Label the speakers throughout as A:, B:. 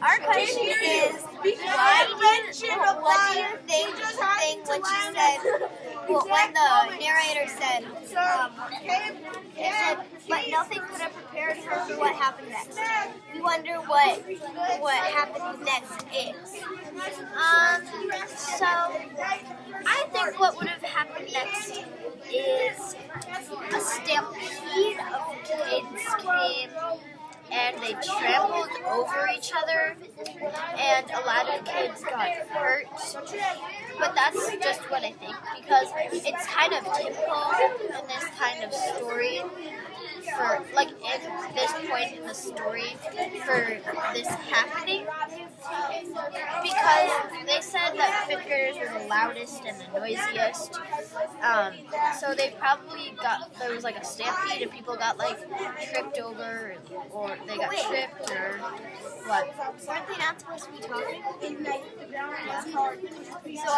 A: Our question is, what do you think when she said, well, when the narrator said, it said, but nothing could have prepared her for what happened next. We wonder what happened next is.
B: So I think what would have happened next is a stampede of kids came and they trampled over each other and a lot of kids got hurt. But that's just what I think, because it's kind of typical in this kind of story for, like, at this point in the story for this happening, because they said that fifth graders were the loudest and the noisiest, so they probably there was like a stampede and people got like tripped over, or they got tripped, or what?
A: Weren't they not supposed to be talking?
B: Yeah.
A: So,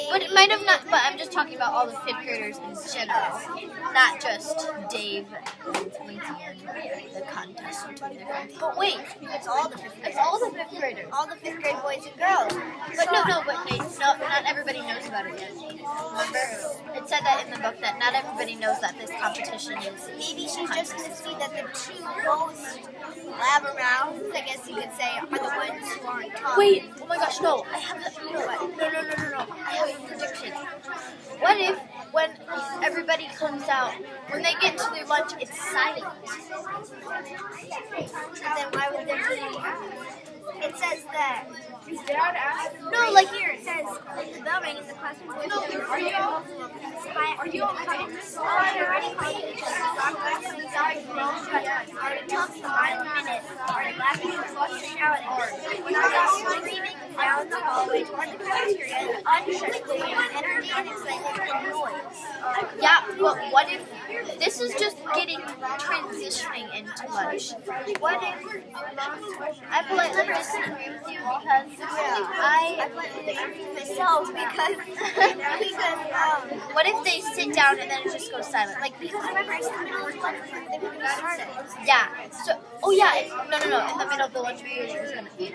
B: But it might have not, but I'm just talking about all the fifth graders in general, not just Dave and Lindsay and the contest between their friends. But wait,
A: it's all the fifth graders.
B: it's all the fifth graders.
A: All the fifth grade boys and girls.
B: But not everybody knows about it yet. Remember, it said that in the book that not everybody knows that this competition is.
A: Maybe she's just going to see that the two most blabbermouths, I guess you could say, are the ones who aren't talking.
B: Wait, oh my gosh, no! I have a, you know what? No! I have a prediction. What if when everybody comes out, when they get to their lunch, it's silent?
A: And then why would there be? It says that.
B: No, like
A: Here it says the bell rang in the classroom. Are you all coming? Already calling each other. Sorry, already talked for 5 minutes. Already laughing and flushing out. When I got screaming down the hallway toward the cafeteria, unsure the way of energy and excitement and noise.
B: yeah, but what if this is just transitioning into lunch? What if I politely disagree with you because
A: I politely agree with myself because
B: what if they sit down and then it just goes silent? Like,
A: because remember it's the middle of lunch break, they were going to start it.
B: yeah. So, no. In the middle of the lunch period, it was gonna end.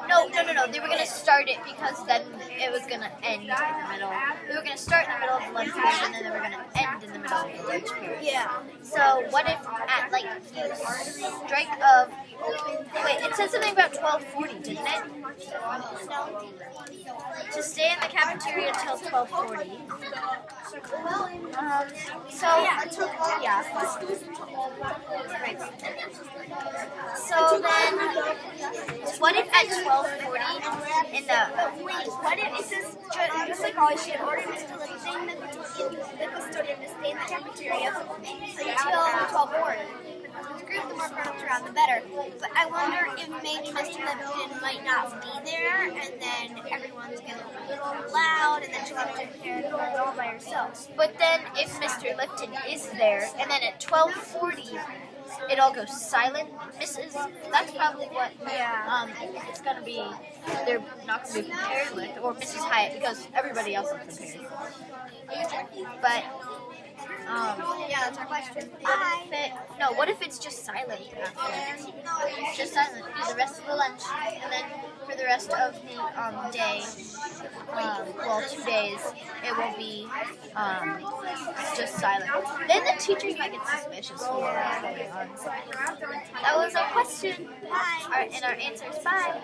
B: No. They were gonna start it because then it was gonna end in the middle. They were gonna start in the middle of the lunch period and then they were gonna end in the middle of the lunch period.
A: Yeah.
B: So what if at like the strike of wait, it said something about 12:40, didn't it? To stay in the cafeteria until 12:40. Yeah. Right. So then, what if at 12:40 in the
A: What if it says, just like always, she had ordered Mr. Lipton, the custodian, to stay in the cafeteria until 12:40. The group, the more grown-ups around, the better. But I wonder if maybe Mr. Lipton might not be there, and then everyone's getting a little loud, and then she'll have to carry it all by herself.
B: But then if Mr. Lipton is there, and then at 12:40, it all goes silent. That's probably what it's gonna be. They're not gonna be prepared with, or Mrs. Hyatt, because everybody else is prepared. But
A: Yeah, that's our question.
B: what if it's just silent after? Just silent for the rest of the lunch, and then for the rest of the day, 2 days, it will be just silent. Then the teachers might get suspicious of what's going on. That was our question. And our answers. Bye.